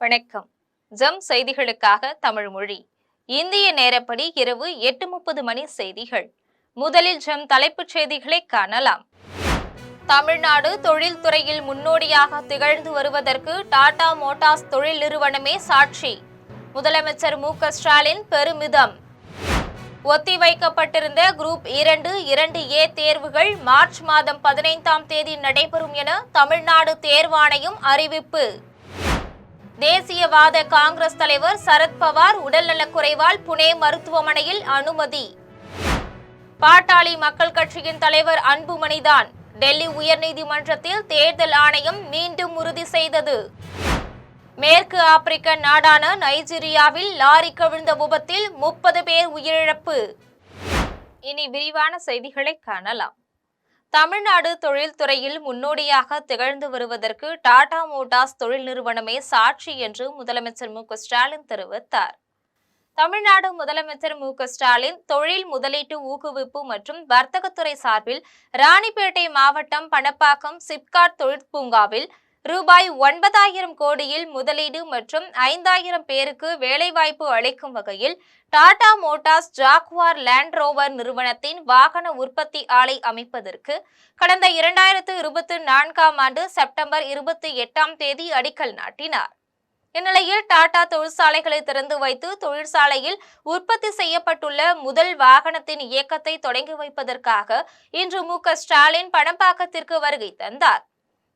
வணக்கம். ஜம் செய்திகளுக்காக தமிழ் மொழி. இந்திய நேரப்படி இரவு 8:30 மணி செய்திகள். முதலில் ஜம் தலைப்புச் செய்திகளை காணலாம். தமிழ்நாடு தொழில்துறையில் முன்னோடியாக திகழ்ந்து வருவதற்கு டாடா மோட்டார்ஸ் தொழில் நிறுவனமே சாட்சி. முதலமைச்சர் மு.க.ஸ்டாலின் பெருமிதம். ஒத்திவைக்கப்பட்டிருந்த குரூப் 2-2A தேர்வுகள் மார்ச் மாதம் 15ஆம் தேதி நடைபெறும் என தமிழ்நாடு தேர்வாணையம் அறிவிப்பு. தேசியவாத காங்கிரஸ் தலைவர் சரத்பவார் உடல்நலக்குறைவால் புனே மருத்துவமனையில் அனுமதி. பாட்டாளி மக்கள் கட்சியின் தலைவர் அன்புமணிதான் டெல்லி உயர்நீதிமன்றத்தில் தேர்தல் ஆணையம் மீண்டும் உறுதி செய்தது. மேற்கு ஆப்பிரிக்க நாடான நைஜீரியாவில் லாரி கவிழ்ந்த விபத்தில் 30 பேர் உயிரிழப்பு. இனி விரிவான செய்திகளை காணலாம். தமிழ்நாடு தொழில்துறையில் முன்னோடியாக திகழ்ந்து வருவதற்கு டாடா மோட்டார்ஸ் தொழில் நிறுவனமே சாட்சி என்று முதலமைச்சர் மு.க.ஸ்டாலின் தெரிவித்தார். தமிழ்நாடு முதலமைச்சர் மு.க.ஸ்டாலின் தொழில் முதலீட்டு ஊக்குவிப்பு மற்றும் வர்த்தகத்துறை சார்பில் ராணிப்பேட்டை மாவட்டம் பணப்பாக்கம் சிப்காட் தொழிற்பூங்காவில் ரூபாய் 9,000 கோடியில் முதலீடு மற்றும் 5,000 பேருக்கு வேலைவாய்ப்பு அளிக்கும் வகையில் Tata Motors Jaguar land rover நிறுவனத்தின் வாகன உற்பத்தி ஆலை அமைப்பதற்கு கடந்த 2024ஆம் ஆண்டு செப்டம்பர் 28ஆம் தேதி அடிக்கல் நாட்டினார். இந்நிலையில் டாடா தொழிற்சாலைகளை திறந்து வைத்து தொழிற்சாலையில் உற்பத்தி செய்யப்பட்டுள்ள முதல் வாகனத்தின் இயக்கத்தை தொடங்கி வைப்பதற்காக இன்று மு.க.ஸ்டாலின் பணப்பாக்கத்திற்கு வருகை தந்தார்.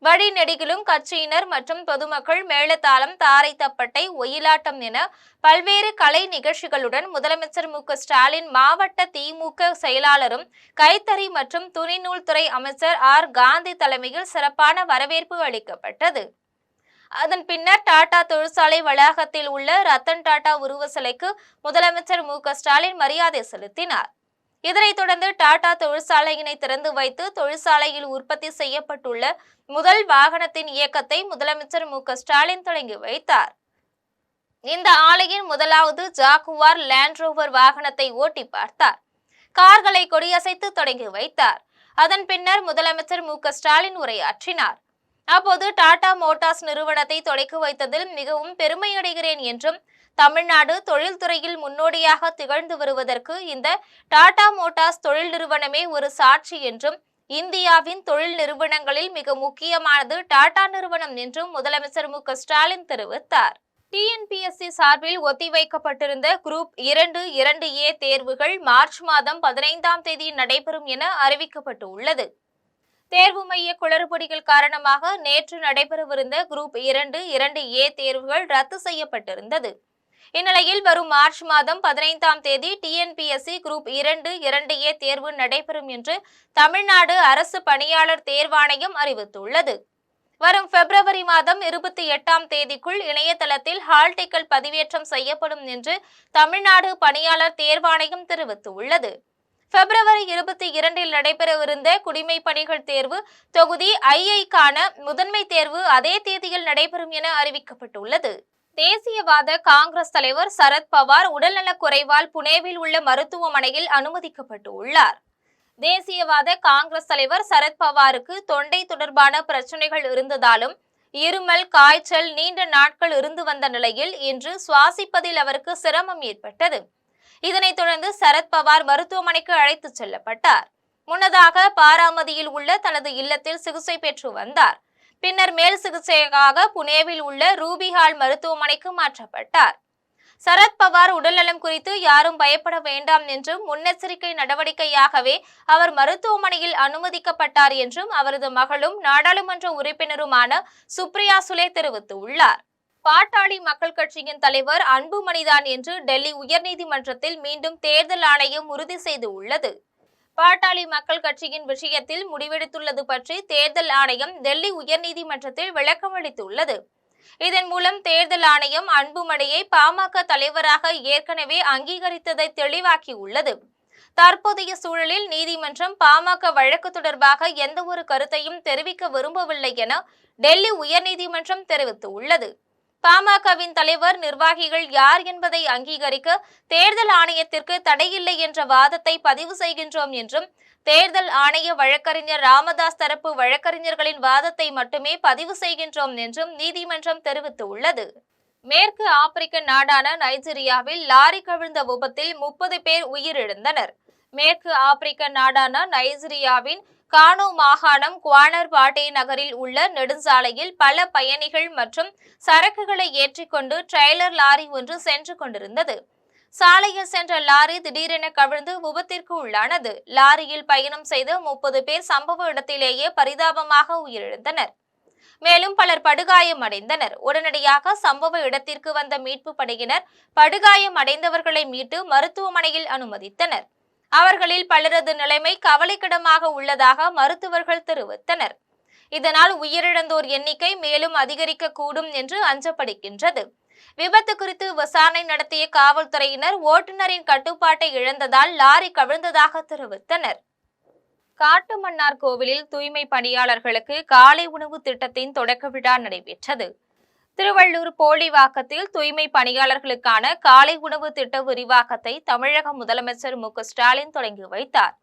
வழிநெடுகிலும் கட்சியினர் மற்றும் பொதுமக்கள் மேளதாளம், தாரை தப்பட்டை, ஒயிலாட்டம் என பல்வேறு கலை நிகழ்ச்சிகளுடன் முதலமைச்சர் மு.க.ஸ்டாலின் மாவட்ட திமுக செயலாளரும் கைத்தறி மற்றும் துணிநூல் துறை அமைச்சர் ஆர். காந்தி தலைமையில் சிறப்பான வரவேற்பு அளிக்கப்பட்டது. அதன் பின்னர் டாடா தொழிற்சாலை வளாகத்தில் உள்ள ரத்தன் டாடா உருவ சிலைக்கு முதலமைச்சர் மு.க.ஸ்டாலின் மரியாதை செலுத்தினார். இதனைத் தொடர்ந்து டாடா தொழிற்சாலையினை திறந்து வைத்து தொழிற்சாலையில் உற்பத்தி செய்யப்பட்டுள்ள முதல் வாகனத்தின் இயக்கத்தை முதலமைச்சர் மு.க.ஸ்டாலின் தொடங்கி வைத்தார். இந்த ஆலையின் முதலாவது ஜாகுவார் லேண்ட் ரோவர் வாகனத்தை ஓட்டி பார்த்தார். கார்களை கொடியசைத்து தொடங்கி வைத்தார். அதன் பின்னர் முதலமைச்சர் மு.க.ஸ்டாலின் உரையாற்றினார். அப்போது டாடா மோட்டார்ஸ் நிறுவனத்தை தொடக்கி வைத்ததில் மிகவும் பெருமையடைகிறேன் என்றும் தமிழ்நாடு தொழில்துறையில் முன்னோடியாக திகழ்ந்து வருவதற்கு இந்த டாடா மோட்டார்ஸ் தொழில் நிறுவனமே ஒரு சாட்சி என்றும் இந்தியாவின் தொழில் நிறுவனங்களில் மிக முக்கியமானது டாடா நிறுவனம் என்றும் முதலமைச்சர் மு.க.ஸ்டாலின் தெரிவித்தார். டிஎன்பிஎஸ்சி சார்பில் ஒத்திவைக்கப்பட்டிருந்த குரூப் 2-2A தேர்வுகள் மார்ச் மாதம் 15ஆம் தேதி நடைபெறும் என அறிவிக்கப்பட்டுள்ளது. தேர்வு மைய குளறுபடிகள் காரணமாக நேற்று நடைபெறவிருந்த குரூப் 2-2A தேர்வுகள் ரத்து செய்யப்பட்டிருந்தது. இந்நிலையில் வரும் மார்ச் மாதம் 15ஆம் தேதி டிஎன்பிஎஸ்சி குரூப் 2-2A தேர்வு நடைபெறும் என்று தமிழ்நாடு அரசு பணியாளர் தேர்வாணையம் அறிவித்துள்ளது. வரும் பிப்ரவரி மாதம் 28ஆம் தேதிக்குள் இணையதளத்தில் ஹால் டிக்கெட் பதிவேற்றம் செய்யப்படும் என்று தமிழ்நாடு பணியாளர் தேர்வாணையம் தெரிவித்துள்ளது. பிப்ரவரி 22இல் நடைபெறவிருந்த குடிமை பணிகள் தேர்வு தொகுதி ஐக்கான முதன்மை தேர்வு அதே தேதியில் நடைபெறும் என அறிவிக்கப்பட்டுள்ளது. தேசியவாத காங்கிரஸ் தலைவர் சரத்பவார் உடல்நலக்குறைவால் புனேவில் உள்ள மருத்துவமனையில் அனுமதிக்கப்பட்டுள்ளார். தேசியவாத காங்கிரஸ் தலைவர் சரத்பவாருக்கு தொண்டை தொடர்பான பிரச்சனைகள் இருந்ததாலும் இருமல், காய்ச்சல் நீண்ட நாட்கள் இருந்து வந்த நிலையில் இன்று சுவாசிப்பதில் அவருக்கு சிரமம் ஏற்பட்டது. இதனைத் தொடர்ந்து சரத்பவார் மருத்துவமனைக்கு அழைத்துச் செல்லப்பட்டார். முன்னதாக பாராமதியில் உள்ள தனது இல்லத்தில் சிகிச்சை பெற்று வந்தார். பின்னர் மேல் சிகிச்சைக்காக புனேவில் உள்ள ரூபிஹால் மருத்துவமனைக்கு மாற்றப்பட்டார். சரத்பவார் உடல்நலம் குறித்து யாரும் பயப்பட வேண்டாம் என்றும் முன்னெச்சரிக்கை நடவடிக்கையாகவே அவர் மருத்துவமனையில் அனுமதிக்கப்பட்டார் என்றும் அவரது மகளும் நாடாளுமன்ற உறுப்பினருமான சுப்ரியா சுலே தெரிவித்துள்ளார். பாட்டாளி மக்கள் கட்சியின் தலைவர் அன்புமணிதான் என்று டெல்லி உயர்நீதிமன்றத்தில் மீண்டும் தேர்தல் ஆணையம் உறுதி செய்துள்ளது. பாட்டாளி மக்கள் கட்சியின் விஷயத்தில் முடிவெடுத்துள்ளது பற்றி தேர்தல் ஆணையம் டெல்லி உயர்நீதிமன்றத்தில் விளக்கம் அளித்துள்ளது. இதன் மூலம் தேர்தல் ஆணையம் அன்புமணியை பாமக தலைவராக ஏற்கனவே அங்கீகரித்ததை தெளிவாக்கியுள்ளது. தற்போதைய சூழலில் நீதிமன்றம் பாமக வழக்கு தொடர்பாக எந்த ஒரு கருத்தையும் தெரிவிக்க விரும்பவில்லை என டெல்லி உயர்நீதிமன்றம் தெரிவித்துள்ளது. பாமகவின் தலைவர், நிர்வாகிகள் யார் என்பதை அங்கீகரிக்க தேர்தல் ஆணையத்திற்கு தடையில்லை என்ற வாதத்தை பதிவு செய்கின்றோம் என்றும் தேர்தல் ஆணைய வழக்கறிஞர் ராமதாஸ் தரப்பு வழக்கறிஞர்களின் வாதத்தை மட்டுமே பதிவு செய்கின்றோம் என்றும் நீதிமன்றம் தெரிவித்துள்ளது. மேற்கு ஆப்பிரிக்க நாடான நைஜீரியாவில் லாரி கவிழ்ந்த விபத்தில் 30 பேர் உயிரிழந்தனர். மேற்கு ஆப்பிரிக்க நாடான நைஜீரியாவின் கானோ மாகாணம் குவானர்பாட்டே நகரில் உள்ள நெடுஞ்சாலையில் பல பயணிகள் மற்றும் சரக்குகளை ஏற்றிக்கொண்டு ட்ரெய்லர் லாரி ஒன்று சென்று கொண்டிருந்தது. சாலையில் சென்ற லாரி திடீரென கவிழ்ந்து விபத்திற்கு உள்ளானது. லாரியில் பயணம் செய்த 30 பேர் சம்பவ இடத்திலேயே பரிதாபமாக உயிரிழந்தனர். மேலும் பலர் படுகாயமடைந்தனர். உடனடியாக சம்பவ இடத்திற்கு வந்த மீட்பு படையினர் படுகாயம் அடைந்தவர்களை மீட்டு மருத்துவமனையில் அனுமதித்தனர். அவர்களில் பலரது நிலைமை கவலைக்கிடமாக உள்ளதாக மருத்துவர்கள் தெரிவித்தனர். இதனால் உயிரிழந்தோர் எண்ணிக்கை மேலும் அதிகரிக்க கூடும் என்று அஞ்சப்படுகின்றது. விபத்து குறித்து விசாரணை நடத்திய காவல்துறையினர் ஓட்டுநரின் கட்டுப்பாட்டை இழந்ததால் லாரி கவிழ்ந்ததாக தெரிவித்தனர். காட்டுமன்னார் கோவிலில் தூய்மை பணியாளர்களுக்கு காலை உணவு திட்டத்தின் தொடக்க விழா நடைபெற்றது. திருவள்ளூர் போலிவாக்கத்தில் தூய்மை பணியாளர்களுக்கான காலை உணவு திட்ட விரிவாக்கத்தை தமிழக முதலமைச்சர் மு.க.ஸ்டாலின் தொடங்கி வைத்தார்.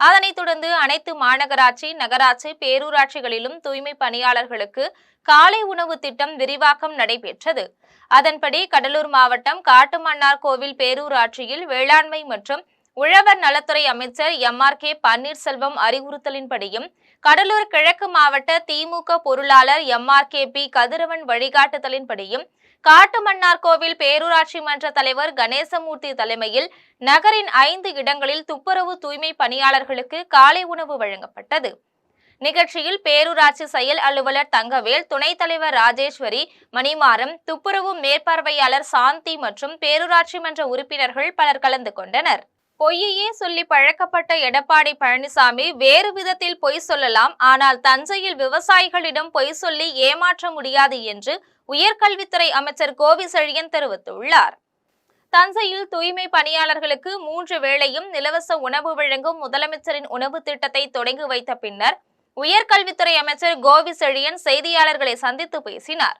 அதனைத் தொடர்ந்து அனைத்து மாநகராட்சி, நகராட்சி, பேரூராட்சிகளிலும் தூய்மை பணியாளர்களுக்கு காலை உணவு திட்டம் விரிவாக்கம் நடைபெற்றது. அதன்படி கடலூர் மாவட்டம் காட்டுமன்னார் கோவில் பேரூராட்சியில் வேளாண்மை மற்றும் உழவர் நலத்துறை அமைச்சர் எம்.ஆர்.கே. பன்னீர்செல்வம் அறிவுறுத்தலின்படியும், கடலூர் கிழக்கு மாவட்ட திமுக பொருளாளர் எம்.ஆர்.கே.பி. கதிரவன் வழிகாட்டுதலின்படியும், காட்டுமன்னார் கோவில் பேரூராட்சி மன்ற தலைவர் கணேசமூர்த்தி தலைமையில் நகரின் 5 இடங்களில் துப்புரவு தூய்மை பணியாளர்களுக்கு காலை உணவு வழங்கப்பட்டது. நிகழ்ச்சியில் பேரூராட்சி செயல் அலுவலர் தங்கவேல், துணைத் தலைவர் ராஜேஸ்வரி, மணிமாறம், துப்புரவு மேற்பார்வையாளர் சாந்தி மற்றும் பேரூராட்சி மன்ற உறுப்பினர்கள் பலர் கலந்து கொண்டனர். பொய்யையே சொல்லி பழக்கப்பட்ட எடப்பாடி பழனிசாமி வேறு விதத்தில் பொய் சொல்லலாம், ஆனால் தஞ்சையில் விவசாயிகளிடம் பொய் சொல்லி ஏமாற்ற முடியாது என்று உயர்கல்வித்துறை அமைச்சர் கோவி செழியன் தெரிவித்துள்ளார். தஞ்சையில் தூய்மை பணியாளர்களுக்கு 3 வேளையும் இலவச உணவு வழங்கும் முதலமைச்சரின் உணவு திட்டத்தை தொடங்கி வைத்த பின்னர் உயர்கல்வித்துறை அமைச்சர் கோவி செழியன் செய்தியாளர்களை சந்தித்து பேசினார்.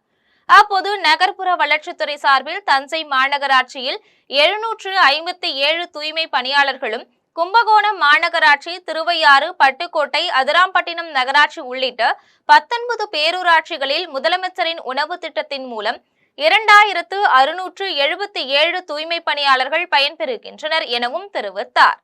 அப்போது நகர்ப்புற வளர்ச்சித்துறை சார்பில் தஞ்சை மாநகராட்சியில் 757 தூய்மை பணியாளர்களும், கும்பகோணம் மாநகராட்சி, திருவையாறு, பட்டுக்கோட்டை, அதிராம்பட்டினம் நகராட்சி உள்ளிட்ட 19 பேரூராட்சிகளில் முதலமைச்சரின் உணவு திட்டத்தின் மூலம் 2677 தூய்மை பணியாளர்கள் பயன்பெறுகின்றனர் எனவும் தெரிவித்தார்.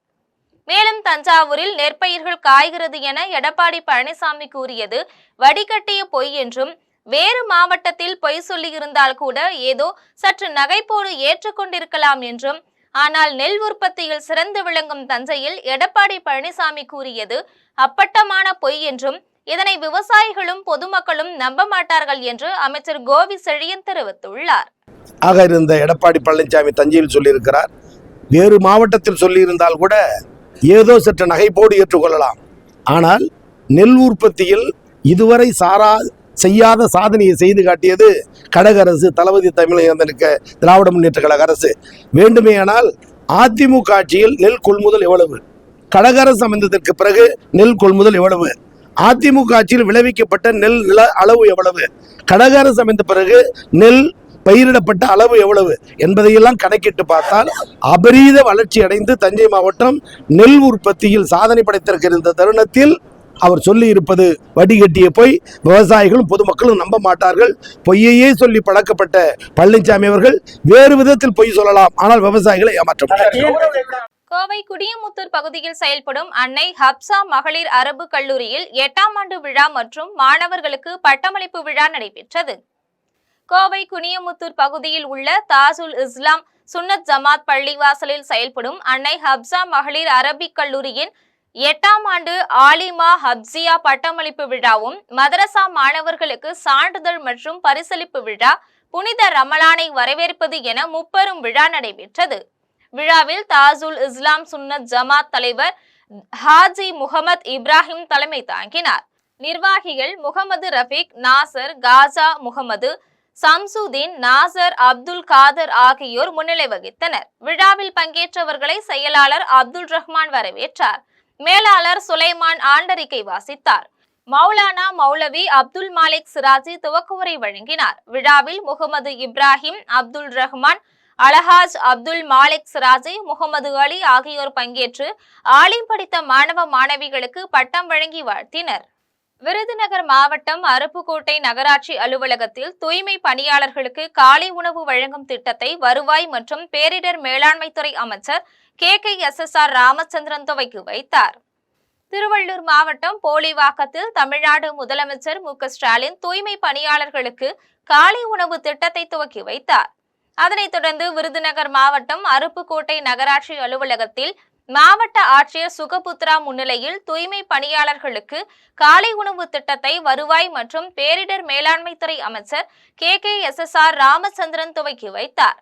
மேலும் தஞ்சாவூரில் நெற்பயிர்கள் காய்கிறது என எடப்பாடி பழனிசாமி கூறியது வடிகட்டிய பொய் என்றும், வேறு மாவட்டத்தில் பொய் சொல்லியிருந்தால் கூட ஏதோ சற்று நகைப்போடு ஏற்றுக்கொண்டிருக்கலாம் என்றும், ஆனால் நெல் உற்பத்தியில் சிறந்து விளங்கும் தஞ்சையில் எடப்பாடி பழனிசாமி கூறியது அப்பட்டமான பொய் என்றும், இதனை விவசாயிகளும் பொதுமக்களும் நம்ப மாட்டார்கள் என்று அமைச்சர் கோவி செழியன் தெரிவித்துள்ளார். ஆக இருந்த எடப்பாடி பழனிசாமி தஞ்சையில் சொல்லியிருக்கிறார். வேறு மாவட்டத்தில் சொல்லியிருந்தால் கூட ஏதோ சற்று நகைப்போடு ஏற்றுக்கொள்ளலாம். ஆனால் நெல் உற்பத்தியில் இதுவரை செய்யாத சாதனையை செய்து காட்டியது கழக அரசு, தளபதி தமிழக திராவிட முன்னேற்ற கழக அரசு. வேண்டுமேயானால் அதிமுக ஆட்சியில் நெல் கொள்முதல் எவ்வளவு, கழக அரசு அமைந்ததற்கு பிறகு நெல் கொள்முதல் எவ்வளவு, அதிமுக ஆட்சியில் விளைவிக்கப்பட்ட நெல் நில அளவு எவ்வளவு, கழக அரசு அமைந்த பிறகு நெல் பயிரிடப்பட்ட அளவு எவ்வளவு என்பதையெல்லாம் கணக்கிட்டு பார்த்தால் அபரீத வளர்ச்சி அடைந்து தஞ்சை மாவட்டம் நெல் உற்பத்தியில் சாதனை படைத்திருக்கிற இந்த தருணத்தில் அவர் சொல்லி இருப்பது வடிகட்டிய பொய். விவசாயிகளும் பொதுமக்களும் நம்ப மாட்டார்கள். பொய்யையே சொல்லி பழக்கப்பட்ட பழனிசாமி அவர்கள் வேறு விதத்தில் பொய் சொல்லலாம், ஆனால் விவசாயிகளை ஏமாற்ற முடியாது. கோவை குடியமுத்தூர் பகுதியில் செயல்படும் அன்னை ஹப்சா மகளிர் அரபு கல்லூரியில் 8ஆம் ஆண்டு விழா மற்றும் மாணவர்களுக்கு பட்டமளிப்பு விழா நடைபெற்றது. கோவை குனியமுத்தூர் பகுதியில் உள்ள தாஜுல் இஸ்லாம் சுன்னத் ஜமாத் பள்ளிவாசலில் செயல்படும் அன்னை ஹப்சா மகளிர் அரபிக் கல்லூரியின் 8ஆம் ஆண்டு ஆலிமா ஹப்சியா பட்டமளிப்பு விழாவும், மதரசா மாணவர்களுக்கு சான்றிதழ் மற்றும் பரிசளிப்பு விழா, புனித ரமலானை வரவேற்பது என முப்பெரும் விழா நடைபெற்றது. விழாவில் தாஜுல் இஸ்லாம் சுன்னத் ஜமாத் தலைவர் ஹாஜி முகமது இப்ராஹிம் தலைமை தாங்கினார். நிர்வாகிகள் முகமது ரஃபீக், நாசர், காஜா முகமது, சம்சுதீன், நாசர், அப்துல் காதர் ஆகியோர் முன்னிலை வகித்தனர். விழாவில் பங்கேற்றவர்களை செயலாளர் அப்துல் ரஹ்மான் வரவேற்றார். மேலாளர் சுலைமான் ஆண்டறிக்கை வாசித்தார். மௌலானா மௌலவி அப்துல் மாலிக் சிராஜி துவக்குரை வழங்கினார். விழாவில் முகமது இப்ராஹிம், அப்துல் ரஹ்மான், அலஹாஜ் அப்துல் மாலிக் சிராஜி, முகமது அலி ஆகியோர் பங்கேற்று ஆலிம் படித்த மாணவ மாணவிகளுக்கு பட்டம் வழங்கி வாழ்த்தினர். விருதுநகர் மாவட்டம் அருப்புக்கோட்டை நகராட்சி அலுவலகத்தில் தூய்மை பணியாளர்களுக்கு காலை உணவு வழங்கும் திட்டத்தை வருவாய் மற்றும் பேரிடர் மேலாண்மைத்துறை அமைச்சர் KKSSR ராமச்சந்திரன் துவக்கி வைத்தார். திருவள்ளூர் மாவட்டம் போலிவாக்கத்தில் தமிழ்நாடு முதலமைச்சர் மு.க.ஸ்டாலின் தூய்மை பணியாளர்களுக்கு காலை உணவு திட்டத்தை துவக்கி வைத்தார். அதனைத் தொடர்ந்து விருதுநகர் மாவட்டம் அருப்புக்கோட்டை நகராட்சி அலுவலகத்தில் மாவட்ட ஆட்சியர் சுகபுத்ரா முன்னிலையில் தூய்மை பணியாளர்களுக்கு காலை உணவு திட்டத்தை வருவாய் மற்றும் பேரிடர் மேலாண்மைத்துறை அமைச்சர் KKSSR ராமச்சந்திரன் துவக்கி வைத்தார்.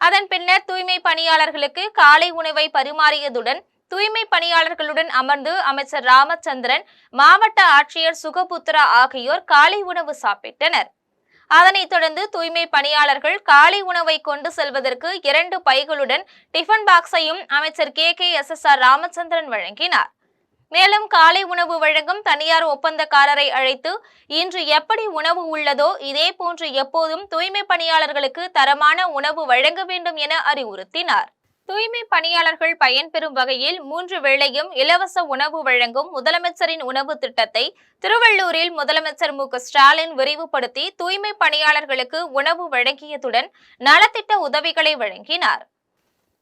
அதன் பின்னர் தூய்மை பணியாளர்களுக்கு காலை உணவை பரிமாறியதுடன் தூய்மை பணியாளர்களுடன் அமர்ந்து அமைச்சர் ராமச்சந்திரன், மாவட்ட ஆட்சியர் சுகபுத்ரா ஆகியோர் காலை உணவு சாப்பிட்டனர். அதனைத் தொடர்ந்து தூய்மை பணியாளர்கள் காலை உணவை கொண்டு செல்வதற்கு 2 பைகளுடன் டிஃபன் பாக்ஸையும் அமைச்சர் KKSSR ராமச்சந்திரன் வழங்கினார். மேலும் காலை உணவு வழங்கும் தனியார் ஒப்பந்தக்காரரை அழைத்து இன்று எப்படி உணவு உள்ளதோ இதே போன்று எப்போதும் தூய்மை பணியாளர்களுக்கு தரமான உணவு வழங்க வேண்டும் என அறிவுறுத்தினார். தூய்மை பணியாளர்கள் பயன்பெறும் வகையில் 3 வேளையும் இலவச உணவு வழங்கும் முதலமைச்சரின் உணவு திட்டத்தை திருவள்ளூரில் முதலமைச்சர் மு.க.ஸ்டாலின் விரிவுபடுத்தி தூய்மை பணியாளர்களுக்கு உணவு வழங்கியதுடன் நலத்திட்ட உதவிகளை வழங்கினார்.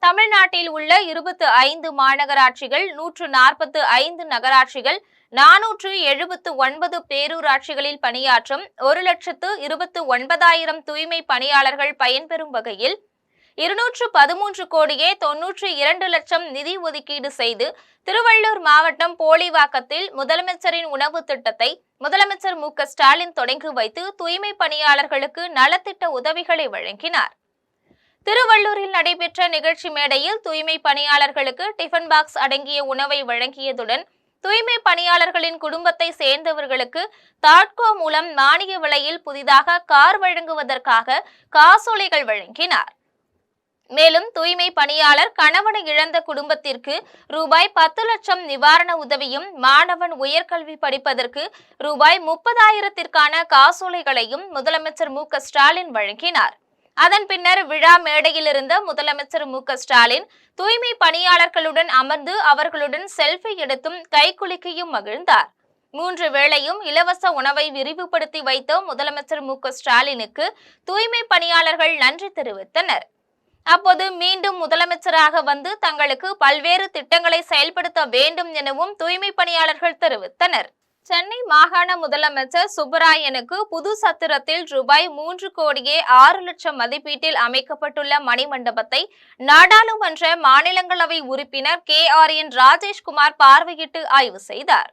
தமிழ்நாட்டில் உள்ள 25 மாநகராட்சிகள், 145 நகராட்சிகள், 479 பேரூராட்சிகளில் பணியாற்றும் 1,29,000 தூய்மை பணியாளர்கள் பயன்பெறும் வகையில் 213 கோடியே 92 லட்சம் நிதி ஒதுக்கீடு செய்து திருவள்ளூர் மாவட்டம் போலிவாக்கத்தில் முதலமைச்சரின் உணவு திட்டத்தை முதலமைச்சர் மு.க.ஸ்டாலின் தொடங்கி வைத்து தூய்மை பணியாளர்களுக்கு நலத்திட்ட உதவிகளை வழங்கினார். திருவள்ளூரில் நடைபெற்ற நிகழ்ச்சி மேடையில் தூய்மை பணியாளர்களுக்கு டிஃபன் பாக்ஸ் அடங்கிய உணவை வழங்கியதுடன் தூய்மை பணியாளர்களின் குடும்பத்தை சேர்ந்தவர்களுக்கு தாட்கோ மூலம் மானிய விலையில் புதிதாக கார் வழங்குவதற்காக காசோலைகள் வழங்கினார். மேலும் தூய்மை பணியாளர் கணவனை இழந்த குடும்பத்திற்கு ரூபாய் 10 லட்சம் நிவாரண உதவியும், மாணவன் உயர்கல்வி படிப்பதற்கு ரூபாய் 30,000 காசோலைகளையும் முதலமைச்சர் மு.க.ஸ்டாலின் வழங்கினார். அதன் பின்னர் விழா மேடையில் இருந்த முதலமைச்சர் மு.க.ஸ்டாலின் தூய்மை பணியாளர்களுடன் அமர்ந்து அவர்களுடன் செல்ஃபி எடுத்தும் கைகுலுக்கியும் மகிழ்ந்தார். 3 வேளையும் இலவச உணவை விரிவுபடுத்தி வைத்த முதலமைச்சர் மு.க.ஸ்டாலினுக்கு தூய்மை பணியாளர்கள் நன்றி தெரிவித்தனர். அப்போது மீண்டும் முதலமைச்சராக வந்து தங்களுக்கு பல்வேறு திட்டங்களை செயல்படுத்த வேண்டும் எனவும் தூய்மை பணியாளர்கள் தெரிவித்தனர். சென்னை மாகாண முதலமைச்சர் சுப்பராயனுக்கு புது சத்திரத்தில் ரூபாய் 3 கோடியே 6 லட்சம் மதிப்பீட்டில் அமைக்கப்பட்டுள்ள மணிமண்டபத்தை நாடாளுமன்ற மாநிலங்களவை உறுப்பினர் KRN ராஜேஷ்குமார் பார்வையிட்டு ஆய்வு செய்தார்.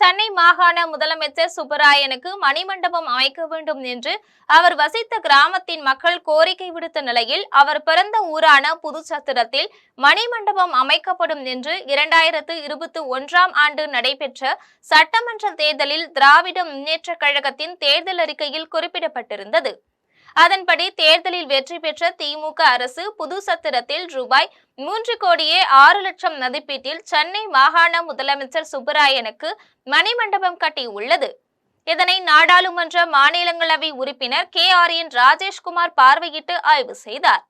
சென்னை மாகாண முதலமைச்சர் சுப்பராயனுக்கு மணிமண்டபம் அமைக்க வேண்டும் என்று அவர் வசித்த கிராமத்தின் மக்கள் கோரிக்கை விடுத்த நிலையில் அவர் பிறந்த ஊரான புதுச்சத்திரத்தில் மணிமண்டபம் அமைக்கப்படும் என்று 2021ஆம் ஆண்டு நடைபெற்ற சட்டமன்ற தேர்தலில் திராவிட முன்னேற்ற கழகத்தின் தேர்தல் அறிக்கையில் குறிப்பிடப்பட்டிருந்தது. அதன்படி தேர்தலில் வெற்றி பெற்ற திமுக அரசு புதுச்சத்திரத்தில் ரூபாய் 3 கோடியே 6 லட்சம் மதிப்பீட்டில் சென்னை மாகாண முதலமைச்சர் சுப்பராயனுக்கு மணிமண்டபம் கட்டியுள்ளது. இதனை நாடாளுமன்ற மாநிலங்களவை உறுப்பினர் KRN ராஜேஷ்குமார் பார்வையிட்டு ஆய்வு செய்தார்.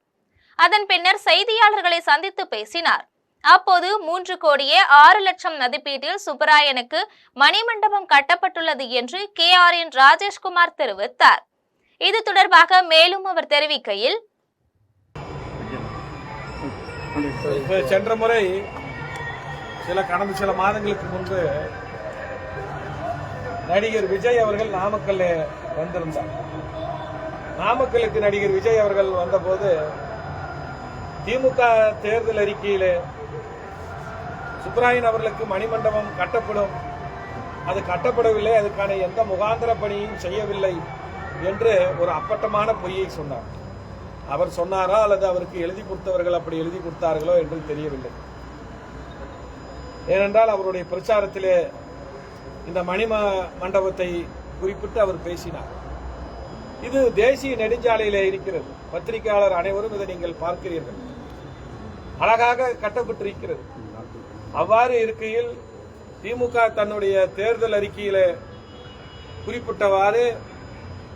அதன் பின்னர் செய்தியாளர்களை சந்தித்து பேசினார். அப்போது 3 கோடியே 6 லட்சம் மதிப்பீட்டில் சுப்பராயனுக்கு மணிமண்டபம் கட்டப்பட்டுள்ளது என்று KRN ராஜேஷ்குமார் தெரிவித்தார். இது தொடர்பாக மேலும் அவர் தெரிவிக்கையில், சென்ற முறை கடந்த சில மாதங்களுக்கு முன்பு நடிகர் விஜய் அவர்கள் நாமக்கல்ல வந்திருந்தார். நாமக்கலுக்கு நடிகர் விஜய் அவர்கள் வந்தபோது திமுக தேர்தல் அறிக்கையில சுப்பராயன் அவர்களுக்கு மணிமண்டபம் கட்டப்படும், அது கட்டப்படவில்லை, அதுக்கான எந்த முகாந்திர பணியும் செய்யவில்லை என்று ஒரு அப்பட்டமான பொய்யை சொன்னார். அவர் சொன்னாரா அல்லது அவருக்கு எழுதி கொடுத்தவர்கள் அப்படி எழுதி கொடுத்தார்களோ என்று தெரியவில்லை. ஏனென்றால் அவருடைய பிரச்சாரத்திலே இந்த மண்டபத்தை குறிப்பிட்டு அவர் பேசினார். இது தேசிய நெடுஞ்சாலையிலே இருக்கிறது. பத்திரிகையாளர் அனைவரும் இதை நீங்கள் பார்க்கிறீர்கள். அழகாக கட்டப்பட்டிருக்கிறது. அவ்வாறு இருக்கையில் திமுக தன்னுடைய தேர்தல் அறிக்கையில குறிப்பிட்டவாறு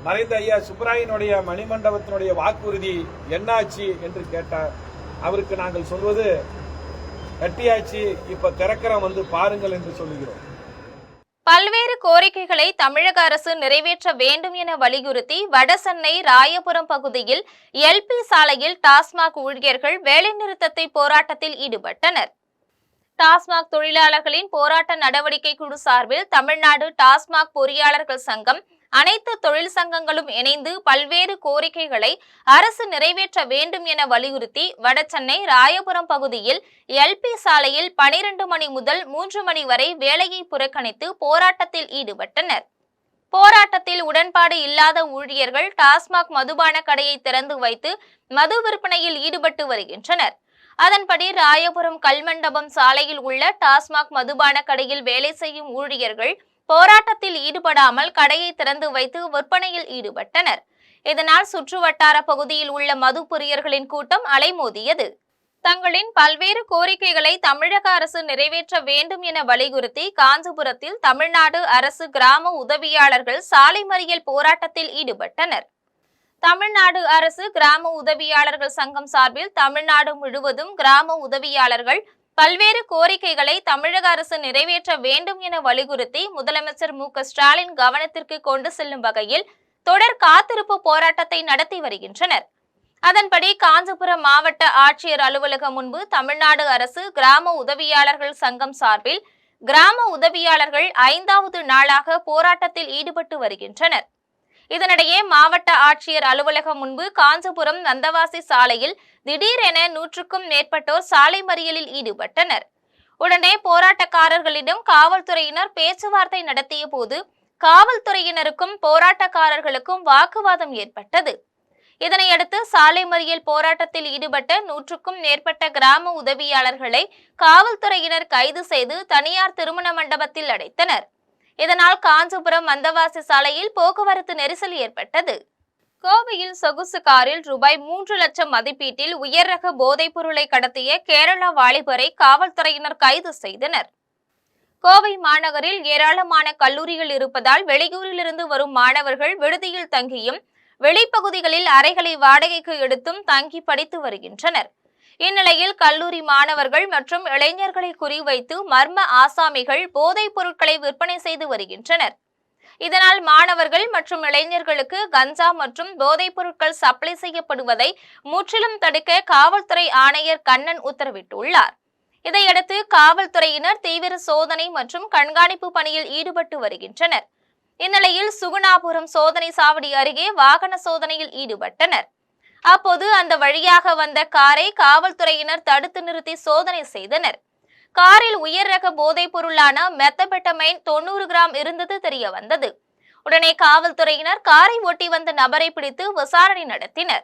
மறைந்த ஐயா சுப்பராயனுடைய மணிமண்டபத்தினுடைய வாக்குறுதி என்னாச்சு என்று கேட்டார். அவருக்கு நாங்கள் சொல்வது கட்டியாச்சு, இப்ப திறக்கிறோம் வந்து பாருங்கள் என்று சொல்லுகிறோம். பல்வேறு கோரிக்கைகளை தமிழக அரசு நிறைவேற்ற வேண்டும் என வலியுறுத்தி வடசென்னை ராயபுரம் பகுதியில் எல்பி சாலையில் டாஸ்மாக் ஊழியர்கள் வேலைநிறுத்தத்தை போராட்டத்தில் ஈடுபட்டனர். டாஸ்மாக் தொழிலாளர்களின் போராட்ட நடவடிக்கை குழு சார்பில் தமிழ்நாடு டாஸ்மாக் பொறியாளர்கள் சங்கம், அனைத்து தொழில் சங்கங்களும் இணைந்து பல்வேறு கோரிக்கைகளை அரசு நிறைவேற்ற வேண்டும் என வலியுறுத்தி வடசென்னை ராயபுரம் பகுதியில் எல்பி சாலையில் 12 மணி முதல் 3 மணி வரை வேலையை புறக்கணித்து போராட்டத்தில் ஈடுபட்டனர். போராட்டத்தில் உடன்பாடு இல்லாத ஊழியர்கள் டாஸ்மாக் மதுபான கடையை திறந்து வைத்து மது விற்பனையில் ஈடுபட்டு வருகின்றனர். அதன்படி ராயபுரம் கல்மண்டபம் சாலையில் உள்ள டாஸ்மாக் மதுபான கடையில் வேலை செய்யும் ஊழியர்கள் போராட்டத்தில் ஈடுபடாமல் கடையை திறந்து வைத்து விற்பனையில் ஈடுபட்டனர். இதனால் சுற்றுவட்டார பகுதியில் உள்ள மது பிரியர்களின் கூட்டம் அலைமோதியது. தங்களின் பல்வேறு கோரிக்கைகளை தமிழக அரசு நிறைவேற்ற வேண்டும் என வலியுறுத்தி காஞ்சிபுரத்தில் தமிழ்நாடு அரசு கிராம உதவியாளர்கள் சாலை மறியல் போராட்டத்தில் ஈடுபட்டனர். தமிழ்நாடு அரசு கிராம உதவியாளர்கள் சங்கம் சார்பில் தமிழ்நாடு முழுவதும் கிராம உதவியாளர்கள் பல்வேறு கோரிக்கைகளை தமிழக அரசு நிறைவேற்ற வேண்டும் என வலியுறுத்தி முதலமைச்சர் மு.க.ஸ்டாலின் கவனத்திற்கு கொண்டு செல்லும் வகையில் தொடர் காத்திருப்பு போராட்டத்தை நடத்தி வருகின்றனர். அதன்படி காஞ்சிபுரம் மாவட்ட ஆட்சியர் அலுவலகம் முன்பு தமிழ்நாடு அரசு கிராம உதவியாளர்கள் சங்கம் சார்பில் கிராம உதவியாளர்கள் 5வது நாளாக போராட்டத்தில் ஈடுபட்டு வருகின்றனர். இதனிடையே மாவட்ட ஆட்சியர் அலுவலகம் முன்பு காஞ்சிபுரம் நந்தவாசி சாலையில் திடீரென 100க்கும் மேற்பட்டோர் சாலை மறியலில் ஈடுபட்டனர். உடனே போராட்டக்காரர்களிடம் காவல்துறையினர் பேச்சுவார்த்தை நடத்திய போது காவல்துறையினருக்கும் போராட்டக்காரர்களுக்கும் வாக்குவாதம் ஏற்பட்டது. இதனையடுத்து சாலை மறியல் போராட்டத்தில் ஈடுபட்ட 100க்கும் மேற்பட்ட கிராம உதவியாளர்களை காவல்துறையினர் கைது செய்து தனியார் திருமண மண்டபத்தில் அடைத்தனர். இதனால் காஞ்சிபுரம் மந்தவாசி சாலையில் போக்குவரத்து நெரிசல் ஏற்பட்டது. கோவையில் சொகுசு காரில் ரூபாய் 3 லட்சம் மதிப்பீட்டில் உயர் ரக போதைப் பொருளை கடத்திய கேரளா வாலிபரை காவல்துறையினர் கைது செய்தனர். கோவை மாநகரில் ஏராளமான கல்லூரிகள் இருப்பதால் வெளியூரிலிருந்து வரும் மாணவர்கள் விடுதியில் தங்கியும் வெளிப்பகுதிகளில் அறைகளை வாடகைக்கு எடுத்தும் தங்கி படித்து வருகின்றனர். இந்நிலையில் கல்லூரி மாணவர்கள் மற்றும் இளைஞர்களை குறிவைத்து மர்ம ஆசாமிகள் போதைப் பொருட்களை விற்பனை செய்து வருகின்றனர். இதனால் மாணவர்கள் மற்றும் இளைஞர்களுக்கு கஞ்சா மற்றும் போதைப் பொருட்கள் சப்ளை செய்யப்படுவதை முற்றிலும் தடுக்க காவல்துறை ஆணையர் கண்ணன் உத்தரவிட்டுள்ளார். இதையடுத்து காவல்துறையினர் தீவிர சோதனை மற்றும் கண்காணிப்பு பணியில் ஈடுபட்டு வருகின்றனர். இந்நிலையில் சுகுணாபுரம் சோதனை சாவடி அருகே வாகன சோதனையில் ஈடுபட்டனர். அப்போது அந்த வழியாக வந்த காரை காவல்துறையினர் தடுத்து நிறுத்தி சோதனை செய்தனர். காரில் உயர் ரக போதைப் பொருளான மெத்தபெட்டமைன் 90 கிராம் இருந்தது தெரிய வந்தது. உடனே காவல்துறையினர் காரை ஓட்டி வந்த நபரை பிடித்து விசாரணை நடத்தினர்.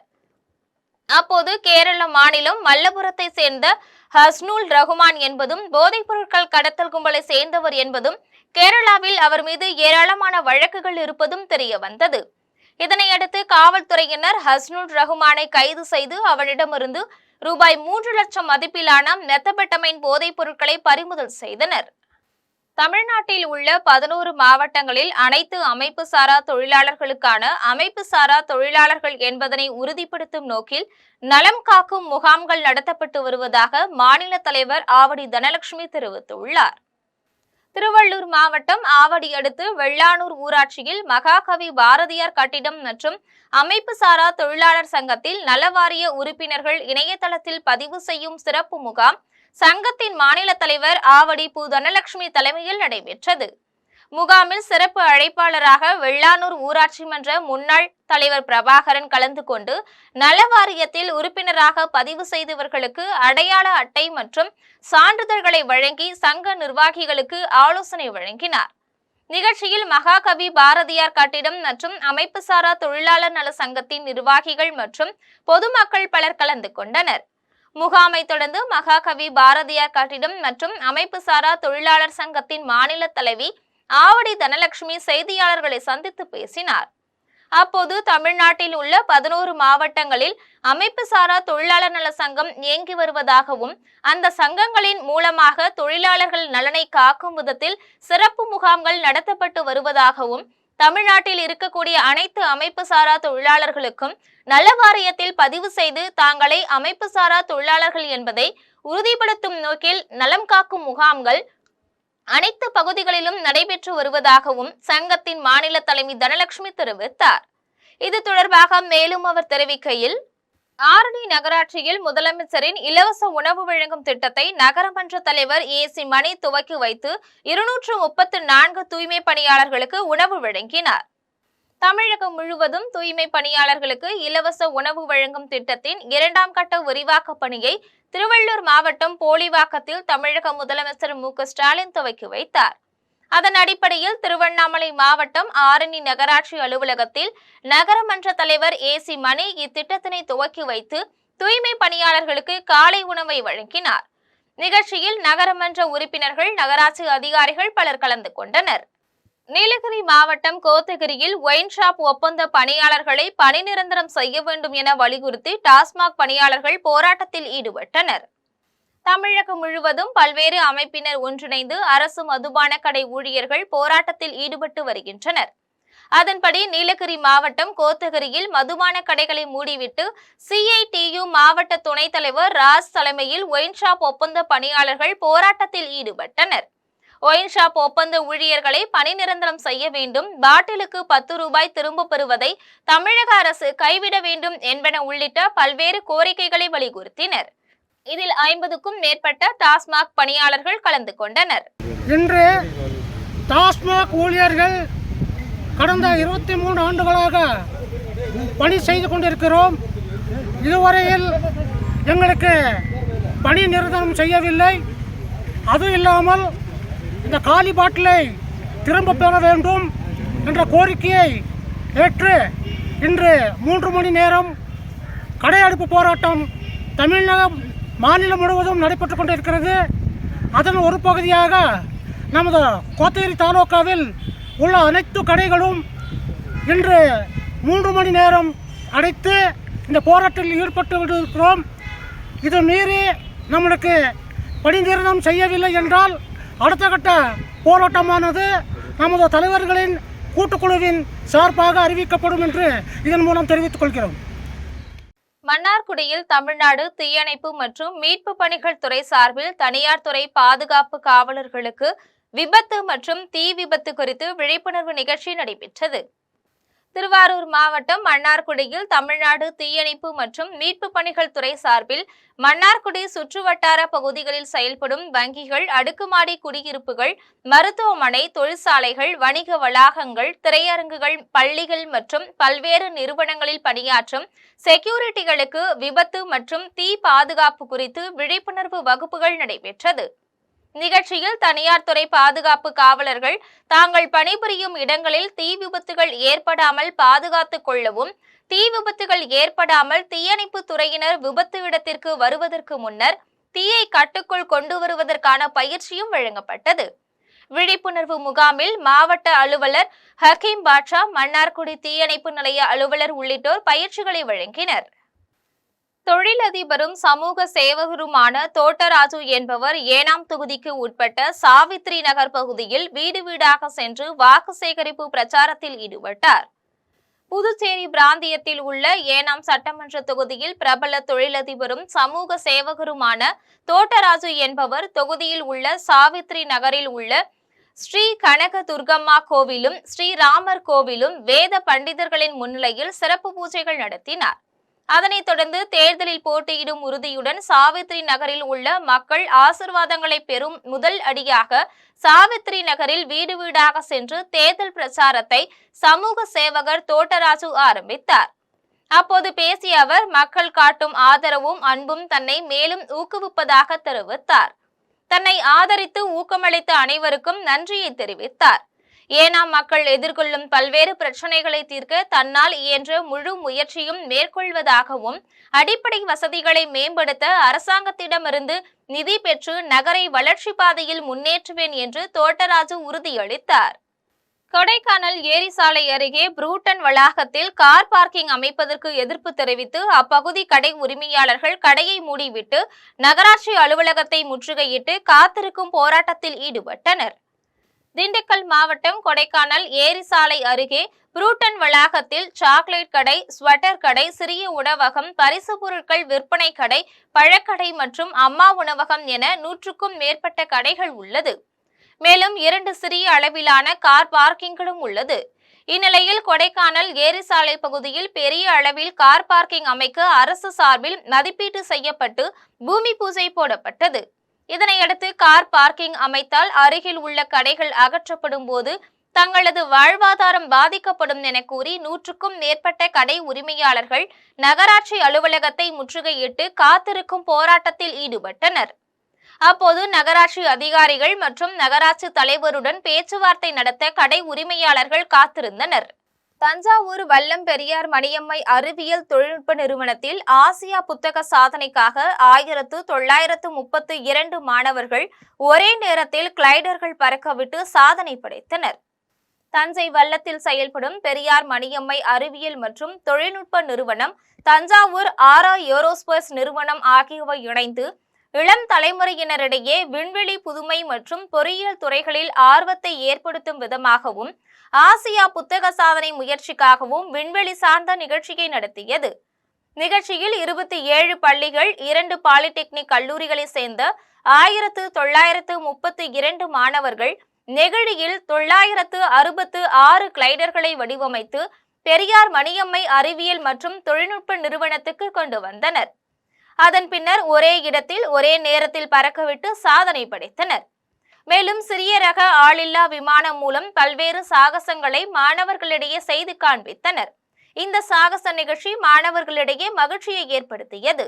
அப்போது கேரள மாநிலம் மல்லபுரத்தை சேர்ந்த ஹஸ்னுல் ரஹ்மான் என்பதும் போதைப் பொருட்கள் கடத்தல் கும்பலை சேர்ந்தவர் என்பதும் கேரளாவில் அவர் மீது ஏராளமான வழக்குகள் இருப்பதும் தெரிய வந்தது. இதனையடுத்து காவல்துறையினர் ஹஸ்னுல் ரஹ்மானை கைது செய்து அவனிடமிருந்து ரூபாய் 3 லட்சம் மதிப்பிலான மெத்தபெட்டமைன் போதைப் பொருட்களை பறிமுதல் செய்தனர். தமிழ்நாட்டில் உள்ள 11 மாவட்டங்களில் அனைத்து அமைப்பு சாரா தொழிலாளர்களுக்கான அமைப்பு சாரா தொழிலாளர்கள் என்பதனை உறுதிப்படுத்தும் நோக்கில் நலம் காக்கும் முகாம்கள் நடத்தப்பட்டு வருவதாக மாநில தலைவர் ஆவடி தனலட்சுமி தெரிவித்துள்ளார். திருவள்ளூர் மாவட்டம் ஆவடி அடுத்து வெள்ளானூர் ஊராட்சியில் மகாகவி பாரதியார் கட்டிடம் மற்றும் அமைப்பு சாரா தொழிலாளர் சங்கத்தில் நலவாரிய உறுப்பினர்கள் இணையதளத்தில் பதிவு செய்யும் சிறப்பு முகாம் சங்கத்தின் மாநில தலைவர் ஆவடி பு தனலட்சுமி தலைமையில் நடைபெற்றது. முகாமில் சிறப்பு அழைப்பாளராக வெள்ளானூர் ஊராட்சி மன்ற முன்னாள் தலைவர் பிரபாகரன் கலந்து கொண்டு நலவாரியத்தில் உறுப்பினராக பதிவு செய்தவர்களுக்கு அடையாள அட்டை மற்றும் சான்றிதழ்களை வழங்கி சங்க நிர்வாகிகளுக்கு ஆலோசனை வழங்கினார். நிகழ்ச்சியில் மகாகவி பாரதியார் கட்டிடம் மற்றும் அமைப்பு சாரா தொழிலாளர் நல சங்கத்தின் நிர்வாகிகள் மற்றும் பொதுமக்கள் பலர் கலந்து கொண்டனர். முகாமை தொடர்ந்து மகாகவி பாரதியார் கட்டிடம் மற்றும் அமைப்பு சாரா தொழிலாளர் சங்கத்தின் மாநில தலைவி ஆவடி தனலட்சுமி செய்தியாளர்களை சந்தித்து பேசினார். அப்போது தமிழ்நாட்டில் உள்ள 11 மாவட்டங்களில் அமைப்பு சாரா தொழிலாளர் நல சங்கம் இயங்கி வருவதாகவும் அந்த சங்கங்களின் மூலமாக தொழிலாளர்கள் நலனை காக்கும் விதத்தில் சிறப்பு முகாம்கள் நடத்தப்பட்டு வருவதாகவும் தமிழ்நாட்டில் இருக்கக்கூடிய அனைத்து அமைப்பு சாரா தொழிலாளர்களுக்கும் நல வாரியத்தில் பதிவு செய்து தாங்களை அமைப்பு சாரா தொழிலாளர்கள் என்பதை உறுதிப்படுத்தும் நோக்கில் நலம் காக்கும் முகாம்கள் அனைத்து பகுதிகளிலும் நடைபெற்று வருவதாகவும் சங்கத்தின் மாநில தலைவி தனலட்சுமி தெரிவித்தார். இது தொடர்பாக மேலும் அவர் தெரிவிக்கையில், ஆரணி நகராட்சியில் முதலமைச்சரின் இலவச உணவு வழங்கும் திட்டத்தை நகரமன்ற தலைவர் ஏசி மணி துவக்கி வைத்து 234 தூய்மை பணியாளர்களுக்கு உணவு வழங்கினார். தமிழகம் முழுவதும் தூய்மை பணியாளர்களுக்கு இலவச உணவு வழங்கும் திட்டத்தின் 2ஆம் கட்ட விரிவாக்க பணியை திருவள்ளூர் மாவட்டம் போலிவாக்கத்தில் தமிழக முதலமைச்சர் மு.க.ஸ்டாலின் துவக்கி வைத்தார். அதன் அடிப்படையில் திருவண்ணாமலை மாவட்டம் ஆரணி நகராட்சி அலுவலகத்தில் நகரமன்ற தலைவர் ஏசி மணி இத்திட்டத்தினை துவக்கி வைத்து தூய்மை பணியாளர்களுக்கு காலை உணவை வழங்கினார். நிகழ்ச்சியில் நகரமன்ற உறுப்பினர்கள், நகராட்சி அதிகாரிகள் பலர் கலந்து கொண்டனர். நீலகிரி மாவட்டம் கோத்தகிரியில் ஒயின் ஷாப் ஒப்பந்த பணியாளர்களை பணி நிரந்தரம் செய்ய வேண்டும் என வலியுறுத்தி டாஸ்மாக் பணியாளர்கள் போராட்டத்தில் ஈடுபட்டனர். தமிழகம் முழுவதும் பல்வேறு அமைப்பினர் ஒன்றிணைந்து அரசு மதுபான கடை ஊழியர்கள் போராட்டத்தில் ஈடுபட்டு வருகின்றனர். அதன்படி நீலகிரி மாவட்டம் கோத்தகிரியில் மதுபான கடைகளை மூடிவிட்டு CITU மாவட்ட துணைத் தலைவர் ராஜ் தலைமையில் ஒயின் ஷாப் ஒப்பந்த பணியாளர்கள் போராட்டத்தில் ஈடுபட்டனர். ஒயின் ஷாப் ஒப்பந்த ஊழியர்களை பணி நிரந்தரம் செய்ய வேண்டும், பாட்டிலுக்கு 10 ரூபாய் திரும்ப பெறுவதை தமிழக அரசு கைவிட வேண்டும் என்பன உள்ளிட்ட பல்வேறு கோரிக்கைகளை வலியுறுத்தினர். இதில் 50க்கும் மேற்பட்ட டாஸ்மாக் பணியாளர்கள் கலந்து கொண்டனர். இன்று டாஸ்மாக் ஊழியர்கள் கடந்த 23 ஆண்டுகளாக பணி செய்து கொண்டிருக்கிறோம். இதுவரையில் எங்களுக்கு பணி நிரந்தரம் செய்யவில்லை. அது இல்லாமல் இந்த காலி பாட்டிலை திரும்ப பெற வேண்டும் என்ற கோரிக்கையை ஏற்று இன்று 3 மணி நேரம் கடையடைப்பு போராட்டம் தமிழகம் மாநிலம் முழுவதும் நடைபெற்று கொண்டிருக்கிறது. அதன் ஒரு பகுதியாக நமது கோத்தகிரி தாலுகாவில் உள்ள அனைத்து கடைகளும் இன்று 3 மணி நேரம் அடைத்து இந்த போராட்டத்தில் ஈடுபட்டு இருக்கிறோம். இது மீறி நம்மளுக்கு பணி நிரந்தரம் செய்யவில்லை என்றால் அடுத்த கட்ட போராட்டமானது நமது தலைவர்களின் கூட்டுக்குழுவின் சார்பாக அறிவிக்கப்படும் என்று இதன் மூலம் தெரிவித்துக் கொள்கிறோம். மன்னார்குடியில் தமிழ்நாடு தீயணைப்பு மற்றும் மீட்பு பணிகள் துறை சார்பில் தனியார் துறை பாதுகாப்பு காவலர்களுக்கு விபத்து மற்றும் தீ விபத்து குறித்து விழிப்புணர்வு நிகழ்ச்சி நடைபெற்றது. திருவாரூர் மாவட்டம் மன்னார்குடியில் தமிழ்நாடு தீயணைப்பு மற்றும் மீட்பு பணிகள் துறை சார்பில் மன்னார்குடி சுற்றுவட்டார பகுதிகளில் செயல்படும் வங்கிகள், அடுக்குமாடி குடியிருப்புகள், மருத்துவமனை, தொழிற்சாலைகள், வணிக வளாகங்கள், திரையரங்குகள், பள்ளிகள் மற்றும் பல்வேறு நிறுவனங்களில் பணியாற்றும் செக்யூரிட்டிகளுக்கு விபத்து மற்றும் தீ பாதுகாப்பு குறித்து விழிப்புணர்வு வகுப்புகள் நடைபெற்றது. நிகழ்ச்சியில் தனியார் துறை பாதுகாப்பு காவலர்கள் தாங்கள் பணிபுரியும் இடங்களில் தீ விபத்துகள் ஏற்படாமல் பாதுகாத்துக் கொள்ளவும், தீ விபத்துகள் ஏற்படாமல் தீயணைப்பு துறையினர் விபத்து இடத்திற்கு வருவதற்கு முன்னர் தீயை கட்டுக்குள் கொண்டு வருவதற்கான பயிற்சியும் வழங்கப்பட்டது. விழிப்புணர்வு முகாமில் மாவட்ட அலுவலர் ஹக்கீம் பாட்ஷா, மன்னார்குடி தீயணைப்பு நிலைய அலுவலர் உள்ளிட்டோர் பயிற்சிகளை வழங்கினர். தொழிலதிபரும் சமூக சேவகருமான தோட்டராஜு என்பவர் ஏனாம் தொகுதிக்கு உட்பட்ட சாவித்ரி நகர் பகுதியில் வீடு வீடாக சென்று வாக்கு சேகரிப்பு பிரச்சாரத்தில் ஈடுபட்டார். புதுச்சேரி பிராந்தியத்தில் உள்ள ஏனாம் சட்டமன்ற தொகுதியில் பிரபல தொழிலதிபரும் சமூக சேவகருமான தோட்டராஜு என்பவர் தொகுதியில் உள்ள சாவித்ரி நகரில் உள்ள ஸ்ரீ கனக துர்கம்மா கோவிலும் ஸ்ரீராமர் கோவிலும் வேத பண்டிதர்களின் முன்னிலையில் சிறப்பு பூஜைகள் நடத்தினார். அதனைத் தொடர்ந்து தேர்தலில் போட்டியிடும் உறுதியுடன் சாவித்ரி நகரில் உள்ள மக்கள் ஆசிர்வாதங்களை பெறும் முதல் அடியாக சாவித்ரி நகரில் வீடு வீடாக சென்று தேர்தல் பிரச்சாரத்தை சமூக சேவகர் தோட்டராஜு ஆரம்பித்தார். அப்போது பேசிய அவர், மக்கள் காட்டும் ஆதரவும் அன்பும் தன்னை மேலும் ஊக்குவிப்பதாக தெரிவித்தார். தன்னை ஆதரித்து ஊக்கமளித்த அனைவருக்கும் நன்றியை தெரிவித்தார். ஏனாம் மக்கள் எதிர்கொள்ளும் பல்வேறு பிரச்சனைகளை தீர்க்க தன்னால் இயன்ற முழு முயற்சியும் மேற்கொள்வதாகவும், அடிப்படை வசதிகளை மேம்படுத்த அரசாங்கத்திடமிருந்து நிதி பெற்று நகரை வளர்ச்சி பாதையில் முன்னேற்றுவேன் என்று தோட்டராஜு உறுதியளித்தார். கொடைக்கானல் ஏரிசாலை அருகே புரூட்டன் வளாகத்தில் கார் பார்க்கிங் அமைப்பதற்கு எதிர்ப்பு தெரிவித்து அப்பகுதி கடை உரிமையாளர்கள் கடையை மூடிவிட்டு நகராட்சி அலுவலகத்தை முற்றுகையிட்டு காத்திருக்கும் போராட்டத்தில் ஈடுபட்டனர். திண்டுக்கல் மாவட்டம் கொடைக்கானல் ஏரிசாலை அருகே புரூட்டன் வளாகத்தில் சாக்லேட் கடை, ஸ்வெட்டர் கடை, சிறிய உணவகம், பரிசு பொருட்கள் விற்பனை கடை, பழக்கடை மற்றும் அம்மா உணவகம் என 100க்கும் மேற்பட்ட கடைகள் உள்ளது. மேலும் 2 சிறிய அளவிலான கார் பார்க்கிங்களும் உள்ளது. இந்நிலையில் கொடைக்கானல் ஏரிசாலை பகுதியில் பெரிய அளவில் கார் பார்க்கிங் அமைக்க அரசு சார்பில் மதிப்பீடு செய்யப்பட்டு பூமி பூஜை போடப்பட்டது. இதனையடுத்து கார் பார்க்கிங் அமைத்தால் அருகில் உள்ள கடைகள் அகற்றப்படும் போது தங்களது வாழ்வாதாரம் பாதிக்கப்படும் என கூறி 100க்கும் மேற்பட்ட கடை உரிமையாளர்கள் நகராட்சி அலுவலகத்தை முற்றுகையிட்டு காத்திருக்கும் போராட்டத்தில் ஈடுபட்டனர். அப்போது நகராட்சி அதிகாரிகள் மற்றும் நகராட்சி தலைவருடன் பேச்சுவார்த்தை நடத்த கடை உரிமையாளர்கள் காத்திருந்தனர். தஞ்சாவூர் வல்லம் பெரியார் மணியம்மை அறிவியல் தொழில்நுட்ப நிறுவனத்தில் ஆசியா புத்தக சாதனைக்காக 1932 மாணவர்கள் ஒரே நேரத்தில் கிளைடர்கள் பறக்கவிட்டு சாதனை படைத்தனர். தஞ்சை வல்லத்தில் செயல்படும் பெரியார் மணியம்மை அறிவியல் மற்றும் தொழில்நுட்ப நிறுவனம், தஞ்சாவூர் ஆரா ஏரோஸ்பேஸ் நிறுவனம் ஆகியவை இணைந்து இளம் தலைமுறையினரிடையே விண்வெளி புதுமை மற்றும் பொறியியல் துறைகளில் ஆர்வத்தை ஏற்படுத்தும் விதமாகவும் ஆசியா புத்தக சாதனை முயற்சிக்காகவும் விண்வெளி சார்ந்த நிகழ்ச்சியை நடத்தியது. நிகழ்ச்சியில் 27 பள்ளிகள், 2 பாலிடெக்னிக் கல்லூரிகளை சேர்ந்த 1932 மாணவர்கள் நெகிழியில் 966 கிளைடர்களை வடிவமைத்து பெரியார் மணியம்மை அறிவியல் மற்றும் தொழில்நுட்ப நிறுவனத்துக்கு கொண்டு வந்தனர். அதன் பின்னர் ஒரே இடத்தில் ஒரே நேரத்தில் பறக்கவிட்டு சாதனை படைத்தனர். மேலும் சிறிய ரக ஆளில்லா விமானம் மூலம் பல்வேறு சாகசங்களை மாணவர்களிடையே செய்து காண்பித்தனர். இந்த சாகச நிகழ்ச்சி மாணவர்களிடையே மகிழ்ச்சியை ஏற்படுத்தியது.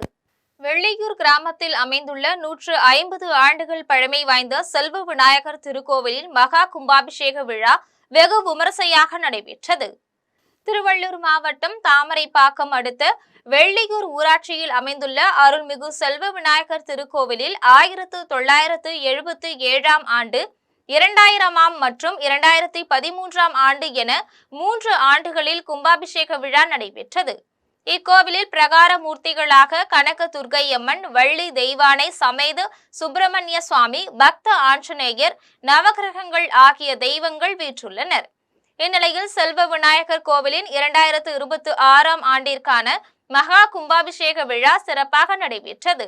வெள்ளியூர் கிராமத்தில் அமைந்துள்ள 150 ஆண்டுகள் பழமை வாய்ந்த செல்வ விநாயகர் திருக்கோவிலின் மகா கும்பாபிஷேக விழா வெகு விமரிசையாக நடைபெற்றது. திருவள்ளூர் மாவட்டம் தாமரைப்பாக்கம் அடுத்த வெள்ளியூர் ஊராட்சியில் அமைந்துள்ள அருள்மிகு செல்வ விநாயகர் திருக்கோவிலில் 1977 ஆண்டு, 2000 மற்றும் 2013 ஆண்டு என 3 ஆண்டுகளில் கும்பாபிஷேக விழா நடைபெற்றது. இக்கோவிலில் பிரகார மூர்த்திகளாக கனக துர்க்கையம்மன், வள்ளி தெய்வானை சமேத சுப்பிரமணிய சுவாமி, பக்த ஆஞ்சநேயர், நவகிரகங்கள் ஆகிய தெய்வங்கள் வீற்றுள்ளனர். இந்நிலையில் செல்வ விநாயகர் கோவிலின் 2026 ஆண்டிற்கான மகா கும்பாபிஷேக விழா சிறப்பாக நடைபெற்றது.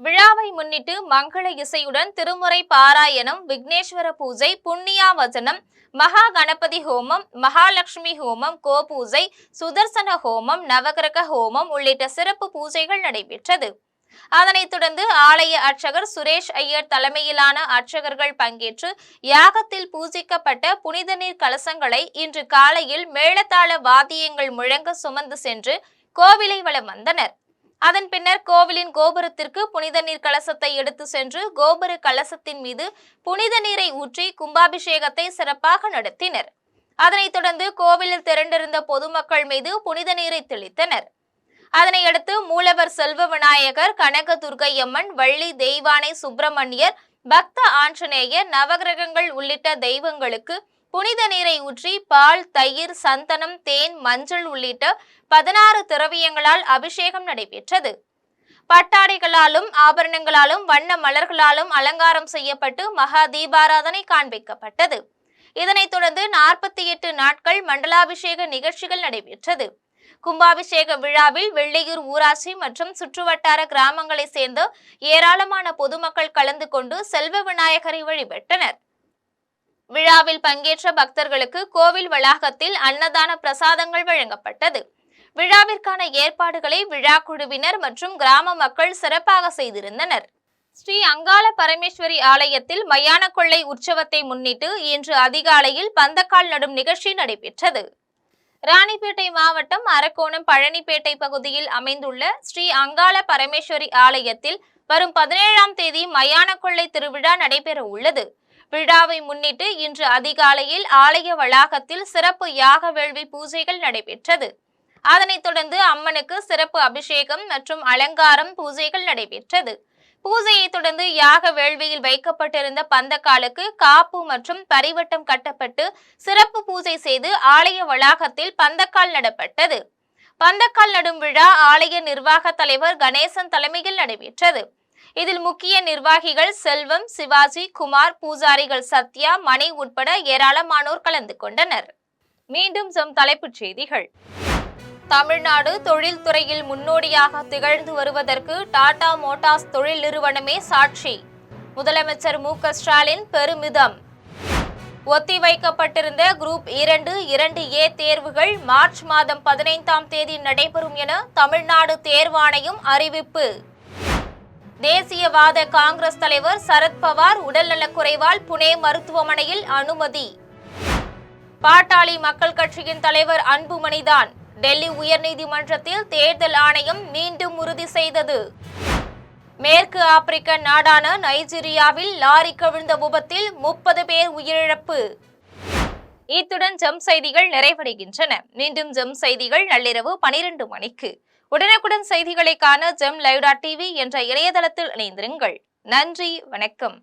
விழாவை முன்னிட்டு மங்கள இசையுடன் திருமுறை பாராயணம், விக்னேஸ்வர பூஜை, புண்ணியா வசனம், மகா கணபதி ஹோமம், மகாலட்சுமி ஹோமம், கோபூஜை, சுதர்சன ஹோமம், நவகிரக ஹோமம் உள்ளிட்ட சிறப்பு பூஜைகள் நடைபெற்றது. அதனைத் தொடர்ந்து ஆலய அர்ச்சகர் சுரேஷ் ஐயர் தலைமையிலான அர்ச்சகர்கள் பங்கேற்று யாகத்தில் பூஜிக்கப்பட்ட புனித நீர் கலசங்களை இன்று காலையில் மேளதாள வாத்தியங்கள் முழங்க சுமந்து சென்று கோவிலை வலம் வந்தனர். அதன் பின்னர் கோவிலின் கோபுரத்திற்கு புனித நீர் கலசத்தை எடுத்து சென்று கோபுர கலசத்தின் மீது புனித நீரை ஊற்றி கும்பாபிஷேகத்தை சிறப்பாக நடத்தினர். அதனைத் தொடர்ந்து கோவிலில் திரண்டிருந்த பொதுமக்கள் மீது புனித நீரை தெளித்தனர். அதனையடுத்து மூலவர் செல்வ விநாயகர், கனக துர்க்கையம்மன், வள்ளி தெய்வானை சுப்பிரமணியர், பக்த ஆஞ்சநேயர், நவகிரகங்கள் உள்ளிட்ட தெய்வங்களுக்கு புனித நீரை ஊற்றி பால், தயிர், சந்தனம், தேன், மஞ்சள் உள்ளிட்ட 16 திரவியங்களால் அபிஷேகம் நடைபெற்றது. பட்டாடைகளாலும் ஆபரணங்களாலும் வண்ண மலர்களாலும் அலங்காரம் செய்யப்பட்டு மகா தீபாராதனை காண்பிக்கப்பட்டது. இதனைத் தொடர்ந்து 48 நாட்கள் மண்டலாபிஷேக நிகழ்ச்சிகள் நடைபெற்றது. கும்பாபிஷேக விழாவில் வெள்ளியூர் ஊராட்சி மற்றும் சுற்றுவட்டார கிராமங்களை சேர்ந்த ஏராளமான பொதுமக்கள் கலந்து கொண்டு செல்வ விநாயகரை வழிபட்டனர். விழாவில் பங்கேற்ற பக்தர்களுக்கு கோவில் வளாகத்தில் அன்னதான பிரசாதங்கள் வழங்கப்பட்டது. விழாவிற்கான ஏற்பாடுகளை விழா குழுவினர் மற்றும் கிராம மக்கள் சிறப்பாக செய்திருந்தனர். ஸ்ரீ அங்காள பரமேஸ்வரி ஆலயத்தில் மயான கொள்ளை உற்சவத்தை முன்னிட்டு இன்று அதிகாலையில் பந்தக்கால் நடும் நிகழ்ச்சி நடைபெற்றது. ராணிப்பேட்டை மாவட்டம் அரக்கோணம் பழனிப்பேட்டை பகுதியில் அமைந்துள்ள ஸ்ரீ அங்காள பரமேஸ்வரி ஆலயத்தில் வரும் 17ஆம் தேதி மயான கொள்ளை திருவிழா நடைபெற உள்ளது. விழாவை முன்னிட்டு இன்று அதிகாலையில் ஆலய வளாகத்தில் சிறப்பு யாக வேள்வி பூஜைகள் நடைபெற்றது. அதனைத் தொடர்ந்து அம்மனுக்கு சிறப்பு அபிஷேகம் மற்றும் அலங்காரம் பூஜைகள் நடைபெற்றது. பூஜையை தொடர்ந்து யாக வேள்வியில் வைக்கப்பட்டிருந்த பந்தக்காலுக்கு காப்பு மற்றும் பரிவட்டம் கட்டப்பட்டு சிறப்பு பூஜை செய்து ஆலய வளாகத்தில் பந்தக்கால் நடப்பட்டது. பந்தக்கால் நடும் விழா ஆலய நிர்வாக தலைவர் கணேசன் தலைமையில் நடைபெற்றது. இதில் முக்கிய நிர்வாகிகள் செல்வம், சிவாஜி, குமார், பூஜாரிகள் சத்யா, மணி உட்பட ஏராளமானோர் கலந்து கொண்டனர். மீண்டும் தலைப்புச் செய்திகள். தமிழ்நாடு தொழில்துறையில் முன்னோடியாக திகழ்ந்து வருவதற்கு டாடா மோட்டார்ஸ் தொழில் நிறுவனமே சாட்சி. முதலமைச்சர் மு.க. ஸ்டாலின் பெருமிதம். ஒத்திவைக்கப்பட்டிருந்த குரூப் 2, 2A தேர்வுகள் மார்ச் மாதம் 15ஆம் தேதி நடைபெறும் என தமிழ்நாடு தேர்வாணையம் அறிவிப்பு. தேசியவாத காங்கிரஸ் தலைவர் சரத்பவார் உடல்நலக்குறைவால் புனே மருத்துவமனையில் அனுமதி. பாட்டாளி மக்கள் கட்சியின் தலைவர் அன்புமணிதான் டெல்லி உயர்நீதிமன்றத்தில் தேர்தல் ஆணையம் மீண்டும் உறுதி செய்தது. மேற்கு ஆப்பிரிக்க நாடான நைஜீரியாவில் லாரி கவிழ்ந்த விபத்தில் 30 பேர் உயிரிழப்பு. இத்துடன் ஜெம் செய்திகள் நிறைவடைகின்றன. மீண்டும் ஜெம் செய்திகள் நள்ளிரவு 12 மணிக்கு. உடனுக்குடன் செய்திகளை காண GemLive.tv என்ற இணையதளத்தில் இணைந்திருங்கள். நன்றி, வணக்கம்.